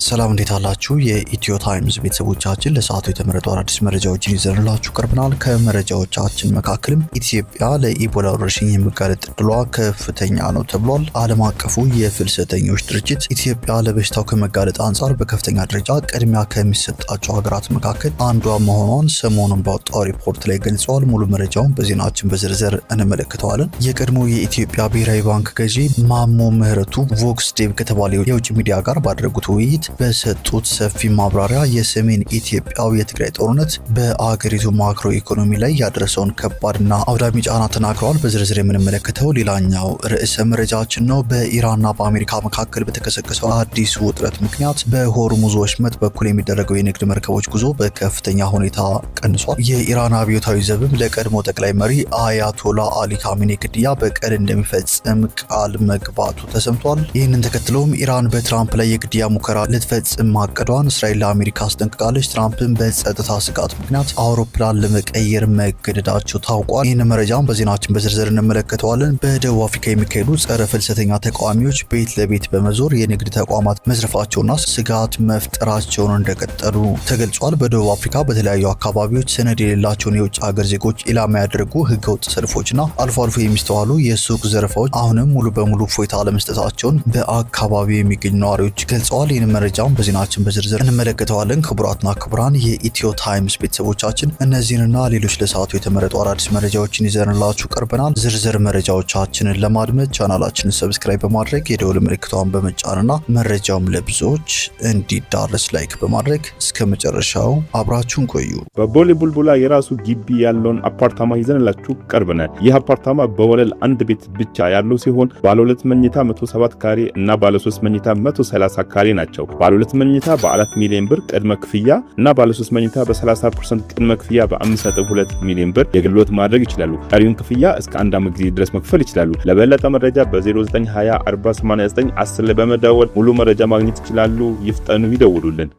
ሰላም እንዴት አላችሁ? የኢትዮ ታይምስ ቤተሰቦቻችን ለሰዓቱ የተመረጡ አዳዲስ መረጃዎችን ይዘንላችሁ ቀርበናል። ከመረጃዎቻችን መካከልም ኢትዮጵያ ለኢቦላ ወረርሽኝ የመጋለጥ ዕድሏ ከፍተኛ ነው ተብሏል። ዓለም አቀፉ የፍልሰተኞች ድርጅት ኢትዮጵያ ለበሽታው ከመጋለጥ አንጻር በከፍተኛ ደረጃ ቅድሚያ ከሚሰጣቸው ሀገራት መካከል አንዷ መሆኗን ሰሞኑን ባወጣው ሪፖርት ላይ ገልጸዋል። ሙሉ መረጃውን በዜናችን በዝርዝር እንመለከተዋለን። የቀድሞ የኢትዮጵያ ብሔራዊ ባንክ ገዢ ማሞ ምህረቱ ቮክስ ዴቭ ከተባለው የውጭ ሚዲያ ጋር ባደረጉት ውይይት በሰጡት ሰፊ ማብራሪያ የሰሜን ኢትዮጵያው የትግራይ ጦርነት በአገሪቱ ማክሮ ኢኮኖሚ ላይ ያደረሰውን ከባድና አውዳሚ ጫና ተናግረዋል። በዝርዝር የምንመለከተው ሌላኛው ርዕሰ መረጃችን ነው። በኢራንና በአሜሪካ መካከል በተቀሰቀሰው አዲሱ ውጥረት ምክንያት በሆርሙዝ ወሽመጥ በኩል የሚደረገው የንግድ መርከቦች ጉዞ በከፍተኛ ሁኔታ ቀንሷል። የኢራን አብዮታዊ ዘብም ለቀድሞ ጠቅላይ መሪ አያቶላ አሊ ካሜኒ ግድያ በቀል እንደሚፈጽም ቃል መግባቱ ተሰምቷል። ይህንን ተከትሎም ኢራን በትራምፕ ላይ የግድያ ሙከራ ልትፈጽም ማቀዷን እስራኤል ለአሜሪካ አስጠንቅቃለች። ትራምፕን በጸጥታ ስጋት ምክንያት አውሮፕላን ለመቀየር መገደዳቸው ታውቋል። ይህን መረጃም በዜናችን በዝርዝር እንመለከተዋለን። በደቡብ አፍሪካ የሚካሄዱ ጸረ ፍልሰተኛ ተቃዋሚዎች ቤት ለቤት በመዞር የንግድ ተቋማት መዝረፋቸውና ስጋት መፍጠራቸውን እንደቀጠሉ ተገልጿል። በደቡብ አፍሪካ በተለያዩ አካባቢዎች ሰነድ የሌላቸውን የውጭ ሀገር ዜጎች ኢላማ ያደረጉ ህገወጥ ሰልፎችና አልፎ አልፎ የሚስተዋሉ የሱቅ ዘረፋዎች አሁንም ሙሉ በሙሉ እፎይታ ለመስጠታቸውን በአካባቢው የሚገኙ ነዋሪዎች ገልጸዋል። ይህን መረጃውን በዜናችን በዝርዝር እንመለከተዋለን። ክቡራትና ክቡራን የኢትዮ ታይምስ ቤተሰቦቻችን እነዚህንና ሌሎች ለሰዓቱ የተመረጡ አዳዲስ መረጃዎችን ይዘንላችሁ ቀርበናል። ዝርዝር መረጃዎቻችንን ለማድመጥ ቻናላችንን ሰብስክራይብ በማድረግ የደወል ምልክቷን በመጫንና መረጃውም ለብዙዎች እንዲዳረስ ላይክ በማድረግ እስከ መጨረሻው አብራችሁን ቆዩ። በቦሌ ቡልቡላ የራሱ ግቢ ያለውን አፓርታማ ይዘንላችሁ ቀርበናል። ይህ አፓርታማ በወለል አንድ ቤት ብቻ ያለው ሲሆን ባለ 2 መኝታ 107 ካሬ እና ባለ 3 መኝታ 130 ካሬ ናቸው። ባለ 2 መኝታ በ4 ሚሊዮን ብር ቅድመ ክፍያ እና ባለ 3 መኝታ በ30% ቅድመ ክፍያ በ5.2 ሚሊዮን ብር የግልሎት ማድረግ ይችላሉ። ቀሪውን ክፍያ እስከ 1 ዓመት ጊዜ ድረስ መክፈል ይችላሉ። ለበለጠ መረጃ በ0920 4089 10 ላይ በመደወል ሙሉ መረጃ ማግኘት ይችላሉ። ይፍጠኑ፣ ይደውሉልን።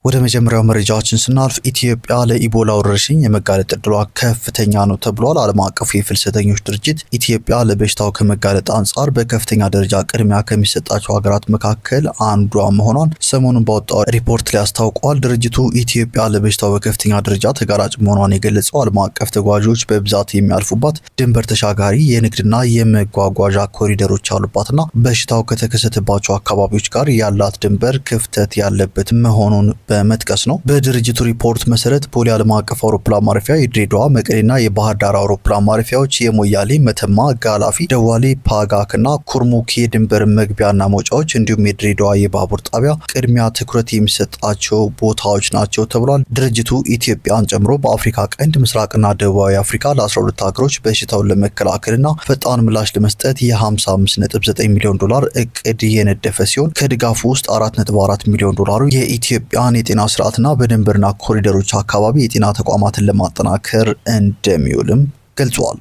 ወደ መጀመሪያው መረጃችን ስናልፍ ኢትዮጵያ ለኢቦላ ወረርሽኝ የመጋለጥ ዕድሏ ከፍተኛ ነው ተብሏል። ዓለም አቀፉ የፍልሰተኞች ድርጅት ኢትዮጵያ ለበሽታው ከመጋለጥ አንጻር በከፍተኛ ደረጃ ቅድሚያ ከሚሰጣቸው ሀገራት መካከል አንዷ መሆኗን ሰሞኑን ባወጣው ሪፖርት ላይ አስታውቋል። ድርጅቱ ኢትዮጵያ ለበሽታው በከፍተኛ ደረጃ ተጋላጭ መሆኗን የገለጸው ዓለም አቀፍ ተጓዦች በብዛት የሚያልፉባት ድንበር ተሻጋሪ የንግድና የመጓጓዣ ኮሪደሮች ያሉባትና በሽታው ከተከሰተባቸው አካባቢዎች ጋር ያላት ድንበር ክፍተት ያለበት መሆኑን በመጥቀስ ነው። በድርጅቱ ሪፖርት መሰረት ቦሌ ዓለም አቀፍ አውሮፕላን ማረፊያ፣ የድሬዳዋ መቀሌና የባህር ዳር አውሮፕላን ማረፊያዎች፣ የሞያሌ፣ መተማ፣ ጋላፊ፣ ደዋሌ፣ ፓጋክና ኩርሙክ የድንበር መግቢያና መውጫዎች እንዲሁም የድሬዳዋ የባቡር ጣቢያ ቅድሚያ ትኩረት የሚሰጣቸው ቦታዎች ናቸው ተብሏል። ድርጅቱ ኢትዮጵያን ጨምሮ በአፍሪካ ቀንድ ምስራቅና ደቡባዊ አፍሪካ ለ12 ሀገሮች በሽታውን ለመከላከልና ፈጣን ምላሽ ለመስጠት የ55.9 ሚሊዮን ዶላር እቅድ የነደፈ ሲሆን ከድጋፉ ውስጥ 4.4 ሚሊዮን ዶላሩ የኢትዮጵያን የጤና ስርዓትና በድንበርና ኮሪደሮች አካባቢ የጤና ተቋማትን ለማጠናከር እንደሚውልም ገልጿል።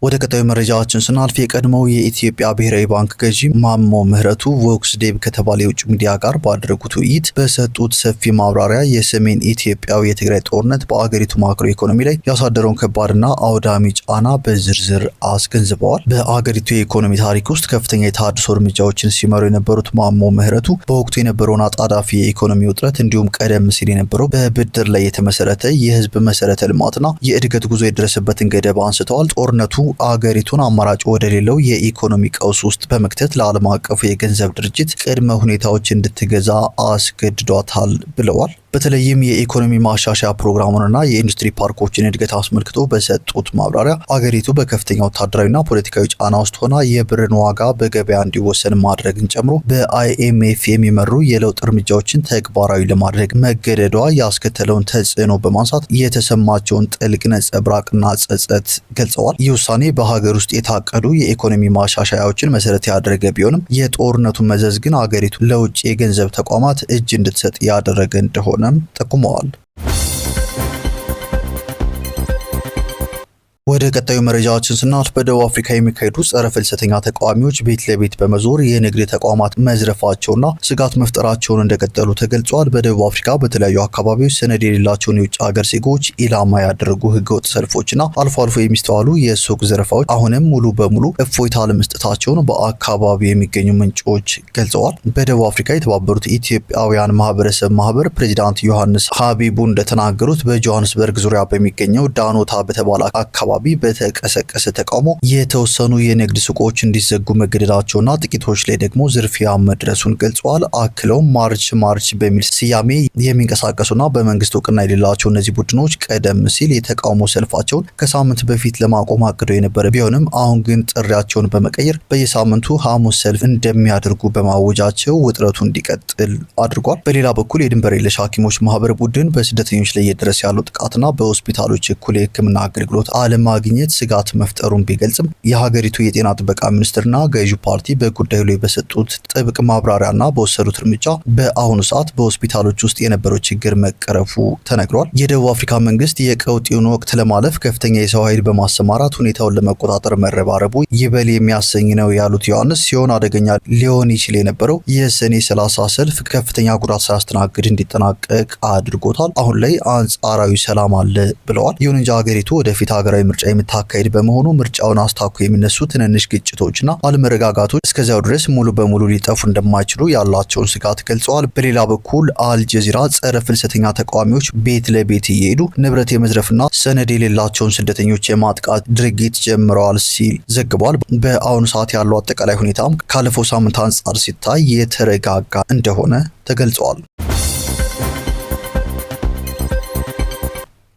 ወደ ቀጣዩ መረጃችን ስናልፍ የቀድሞው የኢትዮጵያ ብሔራዊ ባንክ ገዢ ማሞ ምህረቱ ቮክስ ዴቭ ከተባለ የውጭ ሚዲያ ጋር ባደረጉት ውይይት በሰጡት ሰፊ ማብራሪያ የሰሜን ኢትዮጵያው የትግራይ ጦርነት በአገሪቱ ማክሮ ኢኮኖሚ ላይ ያሳደረውን ከባድና አውዳሚ ጫና በዝርዝር አስገንዝበዋል። በአገሪቱ የኢኮኖሚ ታሪክ ውስጥ ከፍተኛ የተሃድሶ እርምጃዎችን ሲመሩ የነበሩት ማሞ ምህረቱ በወቅቱ የነበረውን አጣዳፊ የኢኮኖሚ ውጥረት እንዲሁም ቀደም ሲል የነበረው በብድር ላይ የተመሰረተ የህዝብ መሰረተ ልማትና የእድገት ጉዞ የደረሰበትን ገደብ አንስተዋል። ጦርነቱ አገሪቱን አማራጭ ወደሌለው የኢኮኖሚ ቀውስ ውስጥ በመክተት ለዓለም አቀፉ የገንዘብ ድርጅት ቅድመ ሁኔታዎች እንድትገዛ አስገድዷታል ብለዋል። በተለይም የኢኮኖሚ ማሻሻያ ፕሮግራሙንና የኢንዱስትሪ ፓርኮችን እድገት አስመልክቶ በሰጡት ማብራሪያ አገሪቱ በከፍተኛ ወታደራዊና ፖለቲካዊ ጫና ውስጥ ሆና የብርን ዋጋ በገበያ እንዲወሰን ማድረግን ጨምሮ በአይኤምኤፍ የሚመሩ የለውጥ እርምጃዎችን ተግባራዊ ለማድረግ መገደዷ ያስከተለውን ተጽዕኖ በማንሳት የተሰማቸውን ጥልቅ ነጸብራቅና ጸጸት ገልጸዋል። ይህ ውሳኔ በሀገር ውስጥ የታቀዱ የኢኮኖሚ ማሻሻያዎችን መሰረት ያደረገ ቢሆንም የጦርነቱ መዘዝ ግን አገሪቱ ለውጭ የገንዘብ ተቋማት እጅ እንድትሰጥ ያደረገ እንደሆነ ጠቁመዋል። ወደ ቀጣዩ መረጃችን ስናልፍ በደቡብ አፍሪካ የሚካሄዱ ጸረ ፍልሰተኛ ተቃዋሚዎች ቤት ለቤት በመዞር የንግድ ተቋማት መዝረፋቸውና ስጋት መፍጠራቸውን እንደቀጠሉ ተገልጿል። በደቡብ አፍሪካ በተለያዩ አካባቢዎች ሰነድ የሌላቸውን የውጭ ሀገር ዜጎች ኢላማ ያደረጉ ህገወጥ ሰልፎችና አልፎ አልፎ የሚስተዋሉ የሱቅ ዘረፋዎች አሁንም ሙሉ በሙሉ እፎይታ ለመስጠታቸውን በአካባቢው የሚገኙ ምንጮች ገልጸዋል። በደቡብ አፍሪካ የተባበሩት ኢትዮጵያውያን ማህበረሰብ ማህበር ፕሬዚዳንት ዮሐንስ ሀቢቡ እንደተናገሩት በጆሃንስበርግ ዙሪያ በሚገኘው ዳኖታ በተባለ አካባቢ በተቀሰቀሰ ተቃውሞ የተወሰኑ የንግድ ሱቆች እንዲዘጉ መገደዳቸውና ጥቂቶች ላይ ደግሞ ዝርፊያ መድረሱን ገልጸዋል። አክለው ማርች በሚል ስያሜ የሚንቀሳቀሱና በመንግስት እውቅና የሌላቸው እነዚህ ቡድኖች ቀደም ሲል የተቃውሞ ሰልፋቸውን ከሳምንት በፊት ለማቆም አቅደው የነበረ ቢሆንም አሁን ግን ጥሪያቸውን በመቀየር በየሳምንቱ ሐሙስ ሰልፍ እንደሚያደርጉ በማወጃቸው ውጥረቱ እንዲቀጥል አድርጓል። በሌላ በኩል የድንበር የለሽ ሐኪሞች ማህበር ቡድን በስደተኞች ላይ እየደረሰ ያለው ጥቃትና በሆስፒታሎች እኩል የሕክምና አገልግሎት አለማግኘት ስጋት መፍጠሩን ቢገልጽም የሀገሪቱ የጤና ጥበቃ ሚኒስትርና ገዢው ፓርቲ በጉዳዩ ላይ በሰጡት ጥብቅ ማብራሪያና በወሰዱት እርምጃ በአሁኑ ሰዓት በሆስፒታሎች ውስጥ የነበረው ችግር መቀረፉ ተነግሯል። የደቡብ አፍሪካ መንግስት የቀውጢውን ወቅት ለማለፍ ከፍተኛ የሰው ኃይል በማሰማራት ሁኔታውን ለመቆጣጠር መረባረቡ ይበል የሚያሰኝ ነው ያሉት ዮሐንስ ሲሆን አደገኛ ሊሆን ይችል የነበረው የሰኔ 30 ሰልፍ ከፍተኛ ጉዳት ሳያስተናግድ እንዲጠናቀቅ አድርጎታል። አሁን ላይ አንጻራዊ ሰላም አለ ብለዋል። ይሁን እንጂ ሀገሪቱ ወደፊት ሀገራዊ ምርጫ የምታካሄድ በመሆኑ ምርጫውን አስታኮ የሚነሱ ትንንሽ ግጭቶችና አለመረጋጋቶች እስከዚያው ድረስ ሙሉ በሙሉ ሊጠፉ እንደማይችሉ ያላቸውን ስጋት ገልጸዋል። በሌላ በኩል አልጀዚራ ጸረ ፍልሰተኛ ተቃዋሚዎች ቤት ለቤት እየሄዱ ንብረት የመዝረፍና ሰነድ የሌላቸውን ስደተኞች የማጥቃት ድርጊት ጀምረዋል ሲል ዘግቧል። በአሁኑ ሰዓት ያለው አጠቃላይ ሁኔታም ካለፈው ሳምንት አንጻር ሲታይ የተረጋጋ እንደሆነ ተገልጿል።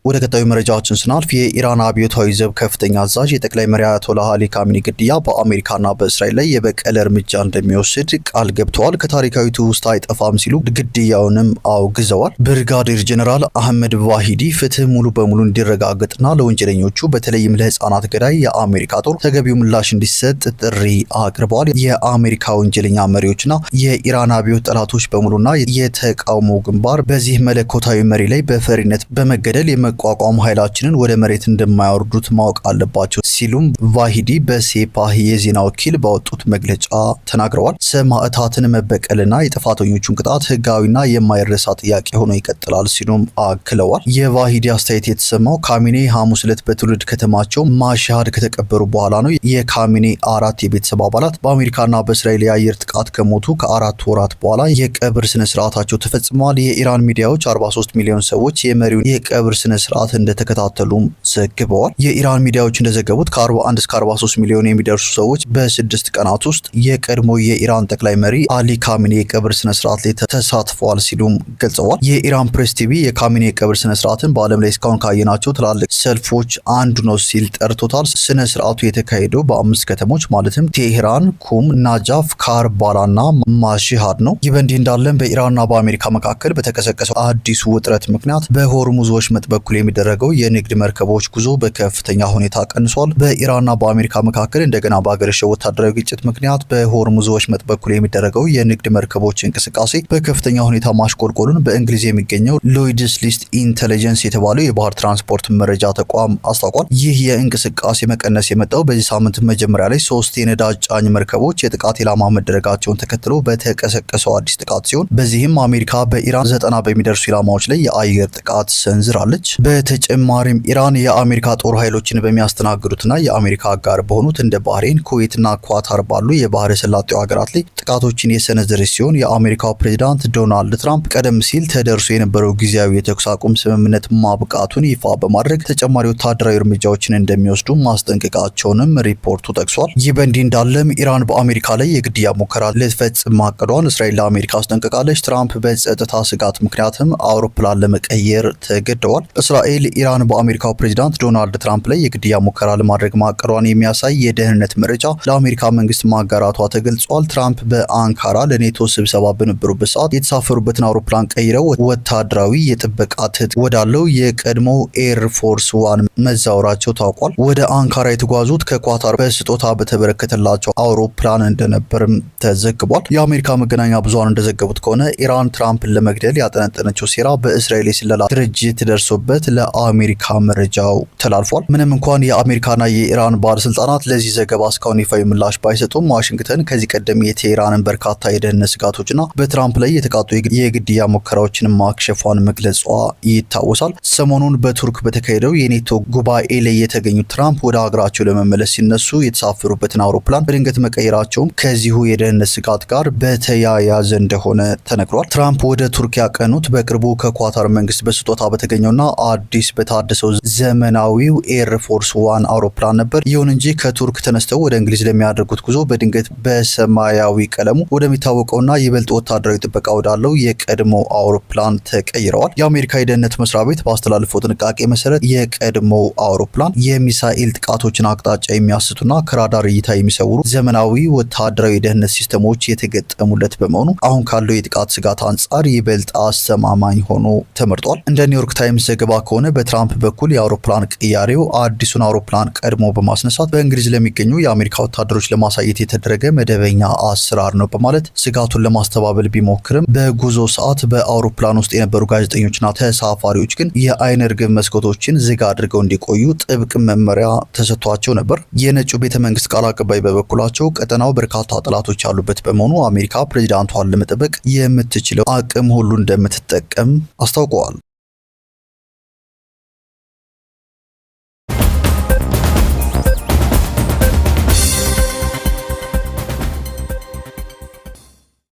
ወደ ቀጣዩ መረጃዎችን ስናልፍ የኢራን አብዮታዊ ዘብ ከፍተኛ አዛዥ የጠቅላይ መሪ አያቶላህ አሊ ካሚኒ ግድያ በአሜሪካና በእስራኤል ላይ የበቀል እርምጃ እንደሚወስድ ቃል ገብተዋል። ከታሪካዊ ትውስታ አይጠፋም ሲሉ ግድያውንም አውግዘዋል። ብርጋዴር ጀነራል አህመድ ቫሂዲ ፍትህ ሙሉ በሙሉ እንዲረጋገጥና ለወንጀለኞቹ በተለይም ለህፃናት ገዳይ የአሜሪካ ጦር ተገቢው ምላሽ እንዲሰጥ ጥሪ አቅርበዋል። የአሜሪካ ወንጀለኛ መሪዎችና የኢራን አብዮት ጠላቶች በሙሉና የተቃውሞ ግንባር በዚህ መለኮታዊ መሪ ላይ በፈሪነት በመገደል ቋቋም ኃይላችንን ወደ መሬት እንደማያወርዱት ማወቅ አለባቸው ሲሉም ቫሂዲ በሴፓህ የዜና ወኪል ባወጡት መግለጫ ተናግረዋል። ሰማዕታትን መበቀልና የጥፋተኞቹን ቅጣት ህጋዊና የማይረሳ ጥያቄ ሆኖ ይቀጥላል ሲሉም አክለዋል። የቫሂዲ አስተያየት የተሰማው ካሚኔ ሐሙስ ዕለት በትውልድ ከተማቸው ማሻሃድ ከተቀበሩ በኋላ ነው። የካሚኔ 4 የቤተሰብ አባላት በአሜሪካና በእስራኤል የአየር ጥቃት ከሞቱ ከ4 ወራት በኋላ የቀብር ስነ ስርዓታቸው ተፈጽሟል። የኢራን ሚዲያዎች 43 ሚሊዮን ሰዎች የመሪውን የቀብር ስነ ስርዓት እንደተከታተሉም ዘግበዋል። የኢራን ሚዲያዎች እንደዘገቡት ከ41 እስከ 43 ሚሊዮን የሚደርሱ ሰዎች በ6 ቀናት ውስጥ የቀድሞ የኢራን ጠቅላይ መሪ አሊ ካሚኒ የቀብር ስነ ስርዓት ላይ ተሳትፈዋል ሲሉም ገልጸዋል። የኢራን ፕሬስ ቲቪ የካሚኒ የቀብር ስነ ስርዓትን በዓለም ላይ እስካሁን ካየናቸው ትላልቅ ሰልፎች አንዱ ነው ሲል ጠርቶታል። ስነ ስርዓቱ የተካሄደው በ5 ከተሞች ማለትም ቴሄራን፣ ኩም፣ ናጃፍ፣ ካርባላና ማሽሃድ ነው። ይህ በእንዲህ እንዳለም በኢራንና በአሜሪካ መካከል በተቀሰቀሰው አዲሱ ውጥረት ምክንያት በሆርሙዝ ወሽመጥ በኩል የሚደረገው የንግድ መርከቦች ጉዞ በከፍተኛ ሁኔታ ቀንሷል። በኢራንና በአሜሪካ መካከል እንደገና በአገረሸው ወታደራዊ ግጭት ምክንያት በሆርሙዝ ወሽመጥ በኩል የሚደረገው የንግድ መርከቦች እንቅስቃሴ በከፍተኛ ሁኔታ ማሽቆልቆሉን በእንግሊዝ የሚገኘው ሎይድስ ሊስት ኢንተለጀንስ የተባለው የባህር ትራንስፖርት መረጃ ተቋም አስታውቋል። ይህ የእንቅስቃሴ መቀነስ የመጣው በዚህ ሳምንት መጀመሪያ ላይ 3 የነዳጅ ጫኝ መርከቦች የጥቃት ኢላማ መደረጋቸውን ተከትሎ በተቀሰቀሰው አዲስ ጥቃት ሲሆን በዚህም አሜሪካ በኢራን 90 በሚደርሱ ኢላማዎች ላይ የአየር ጥቃት ሰንዝራለች። በተጨማሪም ኢራን የአሜሪካ ጦር ኃይሎችን በሚያስተናግዱትና የአሜሪካ አጋር በሆኑት እንደ ባህሬን፣ ኩዌትና ኳታር ባሉ የባህረ ሰላጤው ሀገራት ላይ ጥቃቶችን የሰነዘረች ሲሆን የአሜሪካው ፕሬዚዳንት ዶናልድ ትራምፕ ቀደም ሲል ተደርሶ የነበረው ጊዜያዊ የተኩስ አቁም ስምምነት ማብቃቱን ይፋ በማድረግ ተጨማሪ ወታደራዊ እርምጃዎችን እንደሚወስዱ ማስጠንቀቃቸውንም ሪፖርቱ ጠቅሷል። ይህ በእንዲህ እንዳለም ኢራን በአሜሪካ ላይ የግድያ ሙከራ ልትፈጽም ማቀዷን እስራኤል ለአሜሪካ አስጠንቅቃለች። ትራምፕ በጸጥታ ስጋት ምክንያትም አውሮፕላን ለመቀየር ተገደዋል። እስራኤል ኢራን በአሜሪካው ፕሬዚዳንት ዶናልድ ትራምፕ ላይ የግድያ ሙከራ ለማድረግ ማቀዷን የሚያሳይ የደህንነት መረጃ ለአሜሪካ መንግስት ማጋራቷ ተገልጿል። ትራምፕ በአንካራ ለኔቶ ስብሰባ በነበሩበት ሰዓት የተሳፈሩበትን አውሮፕላን ቀይረው ወታደራዊ የጥበቃ ትጥቅ ወዳለው የቀድሞ ኤር ፎርስ ዋን መዛወራቸው ታውቋል። ወደ አንካራ የተጓዙት ከኳታር በስጦታ በተበረከተላቸው አውሮፕላን እንደነበርም ተዘግቧል። የአሜሪካ መገናኛ ብዙሃን እንደዘገቡት ከሆነ ኢራን ትራምፕን ለመግደል ያጠነጠነችው ሴራ በእስራኤል የስለላ ድርጅት ደርሶበት በማለት ለአሜሪካ መረጃው ተላልፏል። ምንም እንኳን የአሜሪካና የኢራን ባለስልጣናት ለዚህ ዘገባ እስካሁን ይፋዊ ምላሽ ባይሰጡም ዋሽንግተን ከዚህ ቀደም የቴህራንን በርካታ የደህንነት ስጋቶችና በትራምፕ ላይ የተቃጡ የግድያ ሙከራዎችን ማክሸፏን መግለጿ ይታወሳል። ሰሞኑን በቱርክ በተካሄደው የኔቶ ጉባኤ ላይ የተገኙት ትራምፕ ወደ ሀገራቸው ለመመለስ ሲነሱ የተሳፈሩበትን አውሮፕላን በድንገት መቀየራቸውም ከዚሁ የደህንነት ስጋት ጋር በተያያዘ እንደሆነ ተነግሯል። ትራምፕ ወደ ቱርክ ያቀኑት በቅርቡ ከኳታር መንግስት በስጦታ በተገኘውና አዲስ በታደሰው ዘመናዊው ኤር ፎርስ ዋን አውሮፕላን ነበር። ይሁን እንጂ ከቱርክ ተነስተው ወደ እንግሊዝ ለሚያደርጉት ጉዞ በድንገት በሰማያዊ ቀለሙ ወደሚታወቀውና ይበልጥ ወታደራዊ ጥበቃ ወዳለው የቀድሞ አውሮፕላን ተቀይረዋል። የአሜሪካ የደህንነት መስሪያ ቤት ባስተላለፈው ጥንቃቄ መሰረት የቀድሞ አውሮፕላን የሚሳኤል ጥቃቶችን አቅጣጫ የሚያስቱና ከራዳር እይታ የሚሰውሩ ዘመናዊ ወታደራዊ የደህንነት ሲስተሞች የተገጠሙለት በመሆኑ አሁን ካለው የጥቃት ስጋት አንጻር ይበልጥ አስተማማኝ ሆኖ ተመርጧል። እንደ ኒውዮርክ ታይምስ ዘገባ ከሆነ በትራምፕ በኩል የአውሮፕላን ቅያሬው አዲሱን አውሮፕላን ቀድሞ በማስነሳት በእንግሊዝ ለሚገኙ የአሜሪካ ወታደሮች ለማሳየት የተደረገ መደበኛ አሰራር ነው በማለት ስጋቱን ለማስተባበል ቢሞክርም በጉዞ ሰዓት በአውሮፕላን ውስጥ የነበሩ ጋዜጠኞችና ተሳፋሪዎች ግን የአይን ርግብ መስኮቶችን ዝግ አድርገው እንዲቆዩ ጥብቅ መመሪያ ተሰጥቷቸው ነበር። የነጩ ቤተ መንግስት ቃል አቀባይ በበኩላቸው ቀጠናው በርካታ ጠላቶች ያሉበት በመሆኑ አሜሪካ ፕሬዚዳንቷን ለመጠበቅ የምትችለው አቅም ሁሉ እንደምትጠቀም አስታውቀዋል።